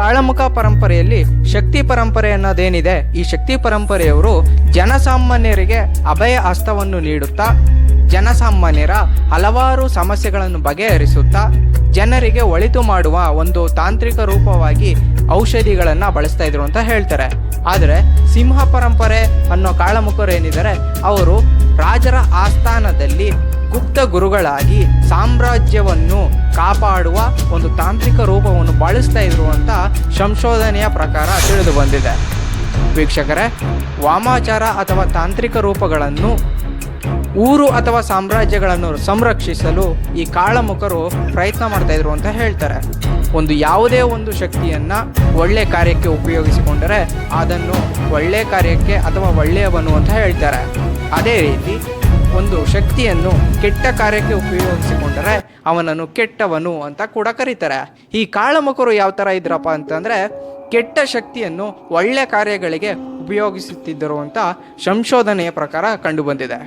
ಕಾಳಮುಖ ಪರಂಪರೆಯಲ್ಲಿ ಶಕ್ತಿ ಪರಂಪರೆ ಅನ್ನೋದೇನಿದೆ, ಈ ಶಕ್ತಿ ಪರಂಪರೆಯವರು ಜನಸಾಮಾನ್ಯರಿಗೆ ಅಭಯ ಹಸ್ತವನ್ನು ನೀಡುತ್ತಾ ಜನಸಾಮಾನ್ಯರ ಹಲವಾರು ಸಮಸ್ಯೆಗಳನ್ನು ಬಗೆಹರಿಸುತ್ತಾ ಜನರಿಗೆ ಒಳಿತು ಮಾಡುವ ಒಂದು ತಾಂತ್ರಿಕ ರೂಪವಾಗಿ ಔಷಧಿಗಳನ್ನು ಬಳಸ್ತಾ ಇದ್ರು ಅಂತ ಹೇಳ್ತಾರೆ. ಆದರೆ ಸಿಂಹ ಪರಂಪರೆ ಅನ್ನೋ ಕಾಳಮುಖರು ಏನಿದ್ದಾರೆ, ಅವರು ರಾಜರ ಆಸ್ಥಾನದಲ್ಲಿ ಗುಪ್ತ ಗುರುಗಳಾಗಿ ಸಾಮ್ರಾಜ್ಯವನ್ನು ಕಾಪಾಡುವ ಒಂದು ತಾಂತ್ರಿಕ ರೂಪವನ್ನು ಬಳಸ್ತಾ ಇದ್ರು ಅಂತ ಸಂಶೋಧನೆಯ ಪ್ರಕಾರ ತಿಳಿದು ಬಂದಿದೆ. ವೀಕ್ಷಕರೇ, ವಾಮಾಚಾರ ಅಥವಾ ತಾಂತ್ರಿಕ ರೂಪಗಳನ್ನು ಊರು ಅಥವಾ ಸಾಮ್ರಾಜ್ಯಗಳನ್ನು ಸಂರಕ್ಷಿಸಲು ಈ ಕಾಳಮುಖರು ಪ್ರಯತ್ನ ಮಾಡ್ತಾ ಇದ್ರು ಅಂತ ಹೇಳ್ತಾರೆ. ಯಾವುದೇ ಒಂದು ಶಕ್ತಿಯನ್ನು ಒಳ್ಳೆ ಕಾರ್ಯಕ್ಕೆ ಉಪಯೋಗಿಸಿಕೊಂಡರೆ ಅದನ್ನು ಒಳ್ಳೆ ಕಾರ್ಯಕ್ಕೆ ಅಥವಾ ಒಳ್ಳೆಯವನು ಅಂತ ಹೇಳ್ತಾರೆ. ಅದೇ ರೀತಿ ಒಂದು ಶಕ್ತಿಯನ್ನು ಕೆಟ್ಟ ಕಾರ್ಯಕ್ಕೆ ಉಪಯೋಗಿಸಿಕೊಂಡರೆ ಅವನನ್ನು ಕೆಟ್ಟವನು ಅಂತ ಕೂಡ ಕರೀತಾರೆ. ಈ ಕಾಳಮುಖರು ಯಾವ ಥರ ಇದ್ರಪ್ಪ ಅಂತಂದರೆ, ಕೆಟ್ಟ ಶಕ್ತಿಯನ್ನು ಒಳ್ಳೆ ಕಾರ್ಯಗಳಿಗೆ ಉಪಯೋಗಿಸುತ್ತಿದ್ದರು ಅಂತ ಸಂಶೋಧನೆಯ ಪ್ರಕಾರ ಕಂಡುಬಂದಿದೆ.